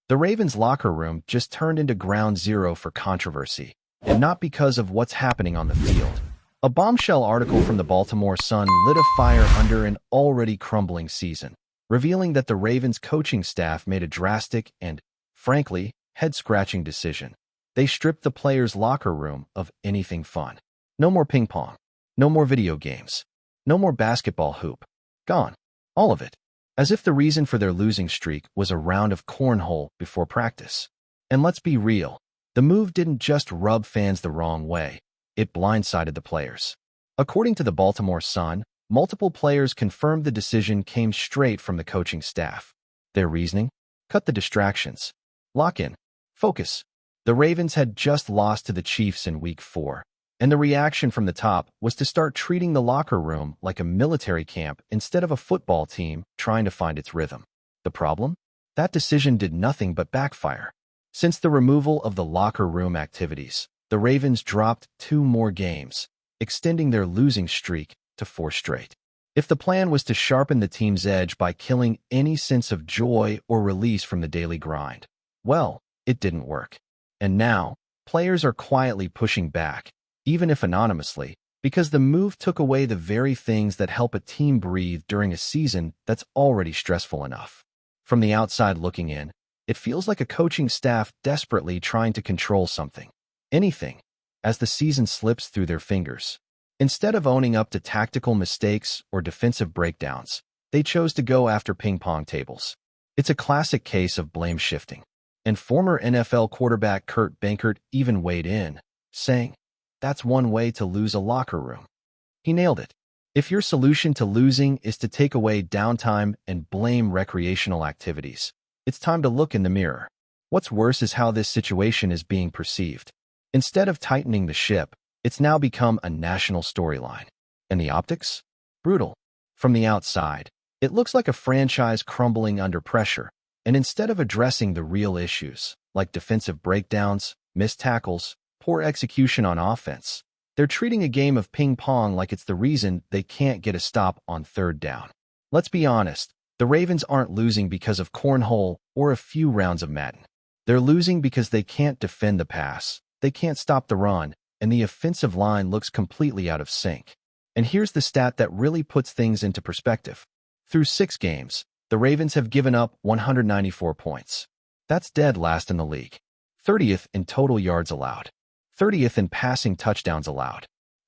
The Ravens' locker room just turned into ground zero for controversy, and not because of what's happening on the field. A bombshell article from the Baltimore Sun lit a fire under an already crumbling season, revealing that the Ravens' coaching staff made a drastic and, frankly, head-scratching decision. They stripped the players' locker room of anything fun. No more ping pong. No more video games. No more basketball hoop. Gone. All of it. As if the reason for their losing streak was a round of cornhole before practice. And let's be real, the move didn't just rub fans the wrong way, it blindsided the players. According to the Baltimore Sun, multiple players confirmed the decision came straight from the coaching staff. Their reasoning? Cut the distractions. Lock in. Focus. The Ravens had just lost to the Chiefs in Week 4. And the reaction from the top was to start treating the locker room like a military camp instead of a football team trying to find its rhythm. The problem? That decision did nothing but backfire. Since the removal of the locker room activities, the Ravens dropped 2 more games, extending their losing streak to 4 straight. If the plan was to sharpen the team's edge by killing any sense of joy or release from the daily grind, well, it didn't work. And now, players are quietly pushing back, even if anonymously, because the move took away the very things that help a team breathe during a season that's already stressful enough. From the outside looking in, it feels like a coaching staff desperately trying to control something, anything, as the season slips through their fingers. Instead of owning up to tactical mistakes or defensive breakdowns, they chose to go after ping-pong tables. It's a classic case of blame shifting. And former NFL quarterback Kurt Benkert even weighed in, saying, "That's one way to lose a locker room." He nailed it. If your solution to losing is to take away downtime and blame recreational activities, it's time to look in the mirror. What's worse is how this situation is being perceived. Instead of tightening the ship, it's now become a national storyline. And the optics? Brutal. From the outside, it looks like a franchise crumbling under pressure. And instead of addressing the real issues, like defensive breakdowns, missed tackles, poor execution on offense, they're treating a game of ping pong like it's the reason they can't get a stop on 3rd down. Let's be honest, the Ravens aren't losing because of cornhole or a few rounds of Madden. They're losing because they can't defend the pass, they can't stop the run, and the offensive line looks completely out of sync. And here's the stat that really puts things into perspective. Through 6 games, the Ravens have given up 194 points. That's dead last in the league. 30th in total yards allowed. 30th in passing touchdowns allowed.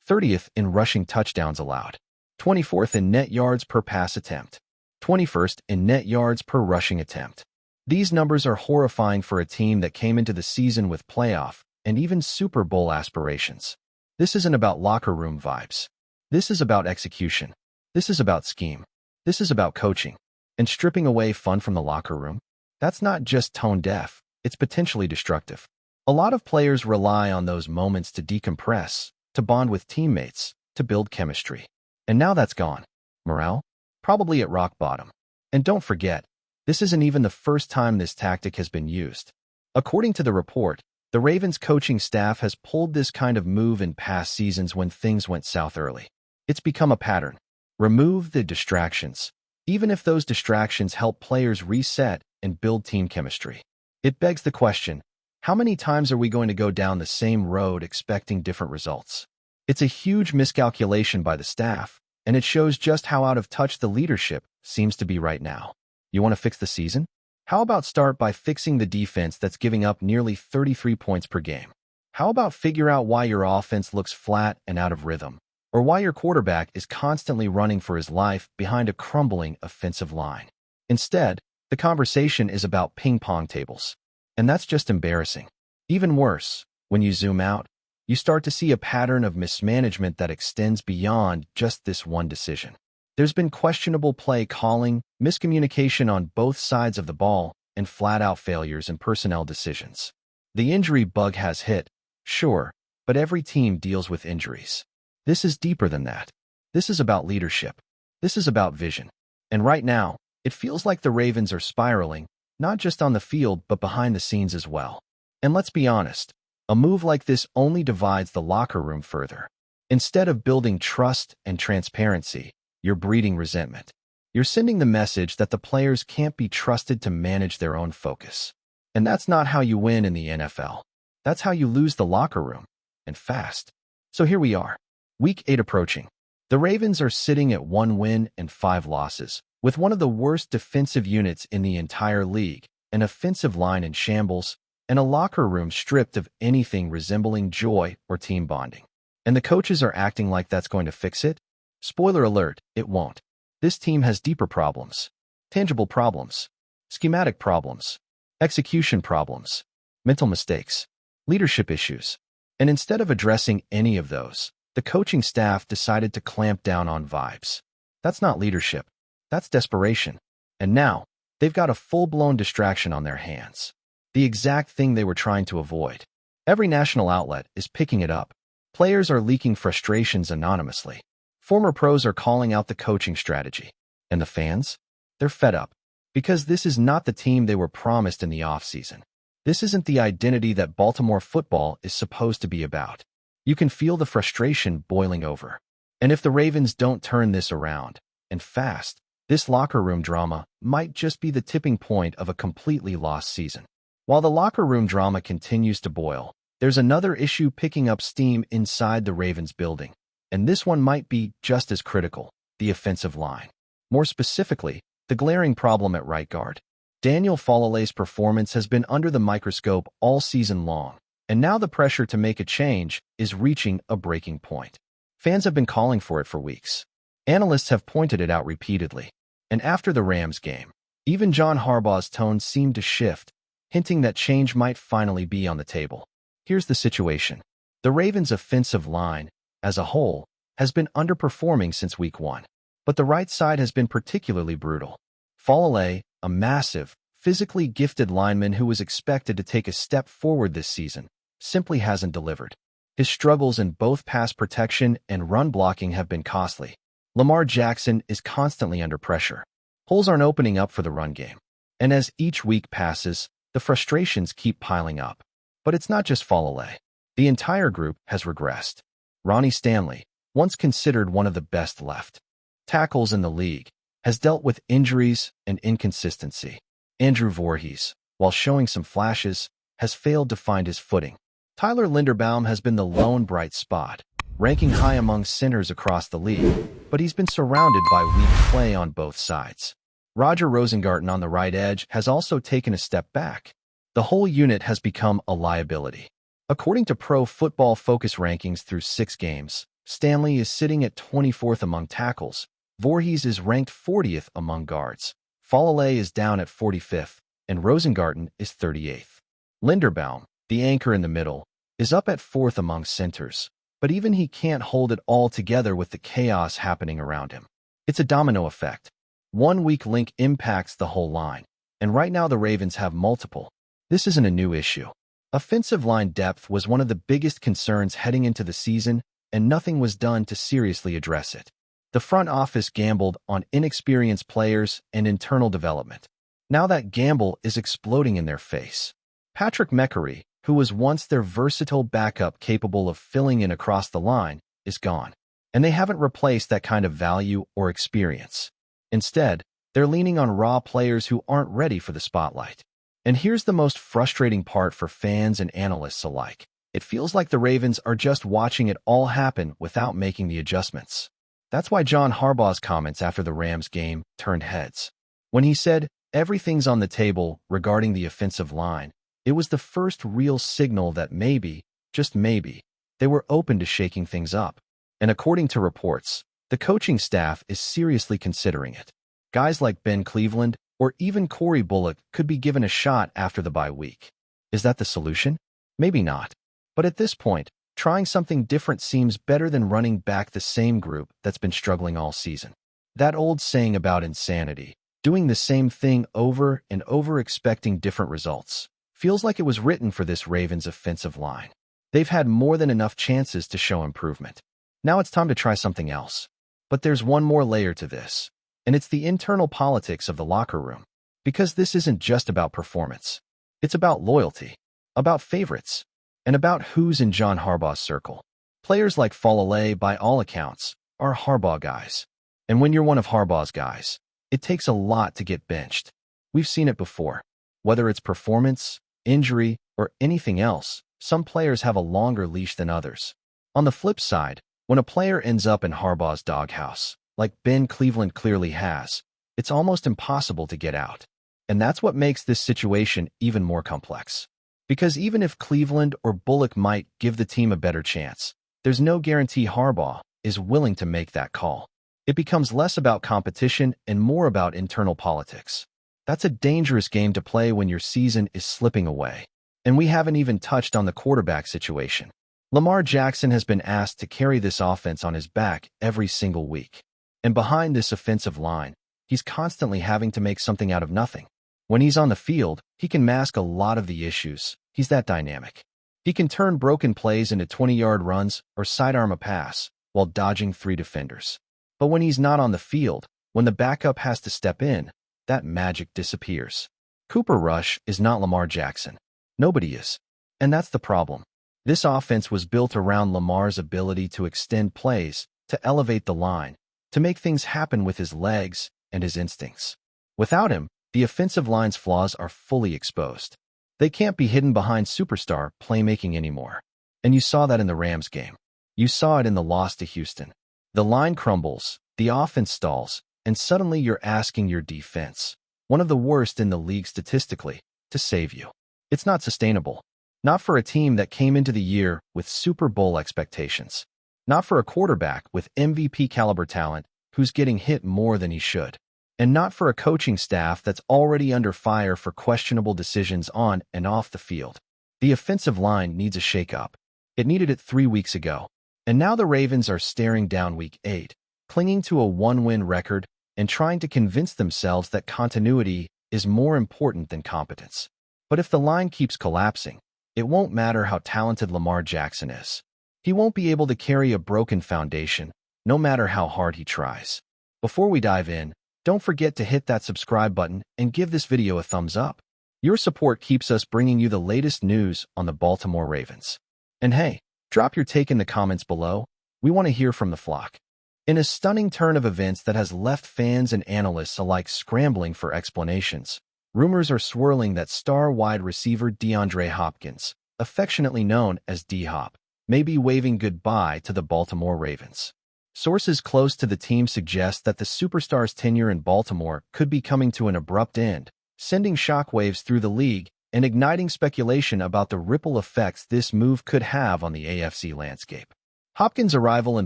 30th in rushing touchdowns allowed. 24th in net yards per pass attempt. 21st in net yards per rushing attempt. These numbers are horrifying for a team that came into the season with playoff and even Super Bowl aspirations. This isn't about locker room vibes. This is about execution. This is about scheme. This is about coaching. And stripping away fun from the locker room? That's not just tone deaf, it's potentially destructive. A lot of players rely on those moments to decompress, to bond with teammates, to build chemistry. And now that's gone. Morale? Probably at rock bottom. And don't forget, this isn't even the first time this tactic has been used. According to the report, the Ravens coaching staff has pulled this kind of move in past seasons when things went south early. It's become a pattern. Remove the distractions, even if those distractions help players reset and build team chemistry. It begs the question, how many times are we going to go down the same road expecting different results? It's a huge miscalculation by the staff, and it shows just how out of touch the leadership seems to be right now. You want to fix the season? How about start by fixing the defense that's giving up nearly 33 points per game? How about figure out why your offense looks flat and out of rhythm, or why your quarterback is constantly running for his life behind a crumbling offensive line? Instead, the conversation is about ping-pong tables. And that's just embarrassing. Even worse, when you zoom out, you start to see a pattern of mismanagement that extends beyond just this one decision. There's been questionable play calling, miscommunication on both sides of the ball, and flat-out failures in personnel decisions. The injury bug has hit, sure, but every team deals with injuries. This is deeper than that. This is about leadership. This is about vision. And right now, it feels like the Ravens are spiraling, not just on the field but behind the scenes as well. And let's be honest, a move like this only divides the locker room further. Instead of building trust and transparency, you're breeding resentment. You're sending the message that the players can't be trusted to manage their own focus. And that's not how you win in the NFL. That's how you lose the locker room, and fast. So here we are. Week 8 approaching. The Ravens are sitting at 1 win and 5 losses, with one of the worst defensive units in the entire league, an offensive line in shambles, and a locker room stripped of anything resembling joy or team bonding. And the coaches are acting like that's going to fix it? Spoiler alert, it won't. This team has deeper problems. Tangible problems. Schematic problems. Execution problems. Mental mistakes. Leadership issues. And instead of addressing any of those, the coaching staff decided to clamp down on vibes. That's not leadership. That's desperation. And now, they've got a full-blown distraction on their hands. The exact thing they were trying to avoid. Every national outlet is picking it up. Players are leaking frustrations anonymously. Former pros are calling out the coaching strategy. And the fans? They're fed up. Because this is not the team they were promised in the offseason. This isn't the identity that Baltimore football is supposed to be about. You can feel the frustration boiling over. And if the Ravens don't turn this around, and fast, this locker room drama might just be the tipping point of a completely lost season. While the locker room drama continues to boil, there's another issue picking up steam inside the Ravens building. And this one might be just as critical, the offensive line. More specifically, the glaring problem at right guard. Daniel Faalele's performance has been under the microscope all season long, and now the pressure to make a change is reaching a breaking point. Fans have been calling for it for weeks. Analysts have pointed it out repeatedly. And after the Rams game, even John Harbaugh's tone seemed to shift, hinting that change might finally be on the table. Here's the situation. The Ravens' offensive line, as a whole, has been underperforming since week 1. But the right side has been particularly brutal. Faalele, a massive, physically gifted lineman who was expected to take a step forward this season, simply hasn't delivered. His struggles in both pass protection and run blocking have been costly. Lamar Jackson is constantly under pressure. Holes aren't opening up for the run game. And as each week passes, the frustrations keep piling up. But it's not just Faalele. The entire group has regressed. Ronnie Stanley, once considered one of the best left tackles in the league, has dealt with injuries and inconsistency. Andrew Voorhees, while showing some flashes, has failed to find his footing. Tyler Linderbaum has been the lone bright spot, ranking high among centers across the league, but he's been surrounded by weak play on both sides. Roger Rosengarten on the right edge has also taken a step back. The whole unit has become a liability. According to Pro Football Focus rankings through 6 games, Stanley is sitting at 24th among tackles. Voorhees is ranked 40th among guards. Faalele is down at 45th, and Rosengarten is 38th. Linderbaum, the anchor in the middle, is up at 4th among centers, but even he can't hold it all together with the chaos happening around him. It's a domino effect. One weak link impacts the whole line, and right now the Ravens have multiple. This isn't a new issue. Offensive line depth was one of the biggest concerns heading into the season, and nothing was done to seriously address it. The front office gambled on inexperienced players and internal development. Now that gamble is exploding in their face. Patrick McCurry, who was once their versatile backup capable of filling in across the line, is gone. And they haven't replaced that kind of value or experience. Instead, they're leaning on raw players who aren't ready for the spotlight. And here's the most frustrating part for fans and analysts alike. It feels like the Ravens are just watching it all happen without making the adjustments. That's why John Harbaugh's comments after the Rams game turned heads. When he said, "Everything's on the table" regarding the offensive line, it was the first real signal that maybe, just maybe, they were open to shaking things up. And according to reports, the coaching staff is seriously considering it. Guys like Ben Cleveland or even Corey Bullock could be given a shot after the bye week. Is that the solution? Maybe not. But at this point, trying something different seems better than running back the same group that's been struggling all season. That old saying about insanity, doing the same thing over and over expecting different results, feels like it was written for this Ravens offensive line. They've had more than enough chances to show improvement. Now it's time to try something else. But there's one more layer to this, and it's the internal politics of the locker room. Because this isn't just about performance. It's about loyalty, about favorites, and about who's in John Harbaugh's circle. Players like Faalele, by all accounts, are Harbaugh guys. And when you're one of Harbaugh's guys, it takes a lot to get benched. We've seen it before. Whether it's performance, injury, or anything else, some players have a longer leash than others. On the flip side, when a player ends up in Harbaugh's doghouse, like Ben Cleveland clearly has, it's almost impossible to get out. And that's what makes this situation even more complex. Because even if Cleveland or Bullock might give the team a better chance, there's no guarantee Harbaugh is willing to make that call. It becomes less about competition and more about internal politics. That's a dangerous game to play when your season is slipping away. And we haven't even touched on the quarterback situation. Lamar Jackson has been asked to carry this offense on his back every single week. And behind this offensive line, he's constantly having to make something out of nothing. When he's on the field, he can mask a lot of the issues. He's that dynamic. He can turn broken plays into 20-yard runs or sidearm a pass while dodging 3 defenders. But when he's not on the field, when the backup has to step in, that magic disappears. Cooper Rush is not Lamar Jackson. Nobody is. And that's the problem. This offense was built around Lamar's ability to extend plays, to elevate the line, to make things happen with his legs and his instincts. Without him, the offensive line's flaws are fully exposed. They can't be hidden behind superstar playmaking anymore. And you saw that in the Rams game. You saw it in the loss to Houston. The line crumbles, the offense stalls, and suddenly you're asking your defense, one of the worst in the league statistically, to save you. It's not sustainable. Not for a team that came into the year with Super Bowl expectations. Not for a quarterback with MVP caliber talent who's getting hit more than he should. And not for a coaching staff that's already under fire for questionable decisions on and off the field. The offensive line needs a shakeup. It needed it 3 weeks ago. And now the Ravens are staring down Week 8, clinging to a 1-win record and trying to convince themselves that continuity is more important than competence. But if the line keeps collapsing, it won't matter how talented Lamar Jackson is. He won't be able to carry a broken foundation, no matter how hard he tries. Before we dive in, don't forget to hit that subscribe button and give this video a thumbs up. Your support keeps us bringing you the latest news on the Baltimore Ravens. And hey, drop your take in the comments below. We want to hear from the flock. In a stunning turn of events that has left fans and analysts alike scrambling for explanations, rumors are swirling that star wide receiver DeAndre Hopkins, affectionately known as D-Hop, may be waving goodbye to the Baltimore Ravens. Sources close to the team suggest that the superstar's tenure in Baltimore could be coming to an abrupt end, sending shockwaves through the league and igniting speculation about the ripple effects this move could have on the AFC landscape. Hopkins' arrival in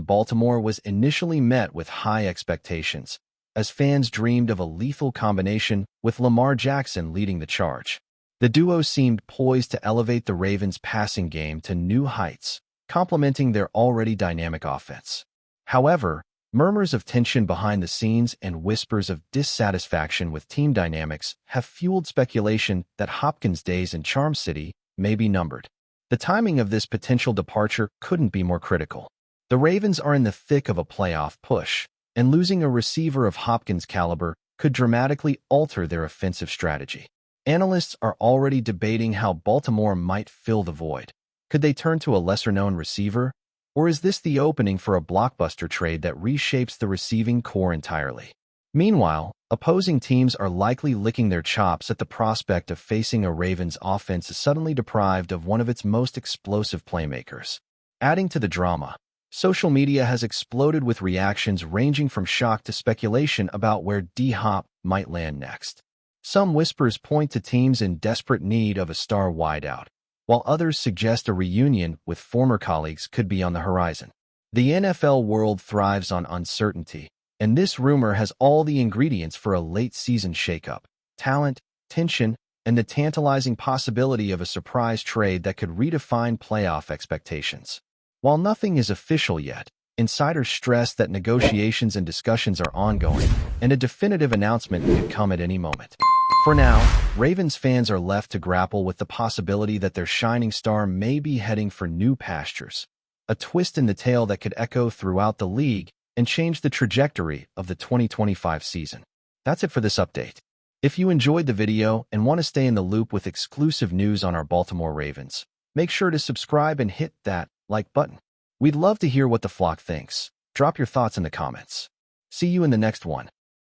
Baltimore was initially met with high expectations, as fans dreamed of a lethal combination with Lamar Jackson leading the charge. The duo seemed poised to elevate the Ravens' passing game to new heights, complementing their already dynamic offense. However, murmurs of tension behind the scenes and whispers of dissatisfaction with team dynamics have fueled speculation that Hopkins' days in Charm City may be numbered. The timing of this potential departure couldn't be more critical. The Ravens are in the thick of a playoff push, and losing a receiver of Hopkins' caliber could dramatically alter their offensive strategy. Analysts are already debating how Baltimore might fill the void. Could they turn to a lesser-known receiver? Or is this the opening for a blockbuster trade that reshapes the receiving core entirely? Meanwhile, opposing teams are likely licking their chops at the prospect of facing a Ravens offense suddenly deprived of one of its most explosive playmakers. Adding to the drama, social media has exploded with reactions ranging from shock to speculation about where D-Hop might land next. Some whispers point to teams in desperate need of a star wideout, while others suggest a reunion with former colleagues could be on the horizon. The NFL world thrives on uncertainty, and this rumor has all the ingredients for a late-season shakeup: talent, tension, and the tantalizing possibility of a surprise trade that could redefine playoff expectations. While nothing is official yet, insiders stress that negotiations and discussions are ongoing, and a definitive announcement could come at any moment. For now, Ravens fans are left to grapple with the possibility that their shining star may be heading for new pastures, a twist in the tale that could echo throughout the league and change the trajectory of the 2025 season. That's it for this update. If you enjoyed the video and want to stay in the loop with exclusive news on our Baltimore Ravens, make sure to subscribe and hit that like button. We'd love to hear what the flock thinks. Drop your thoughts in the comments. See you in the next one.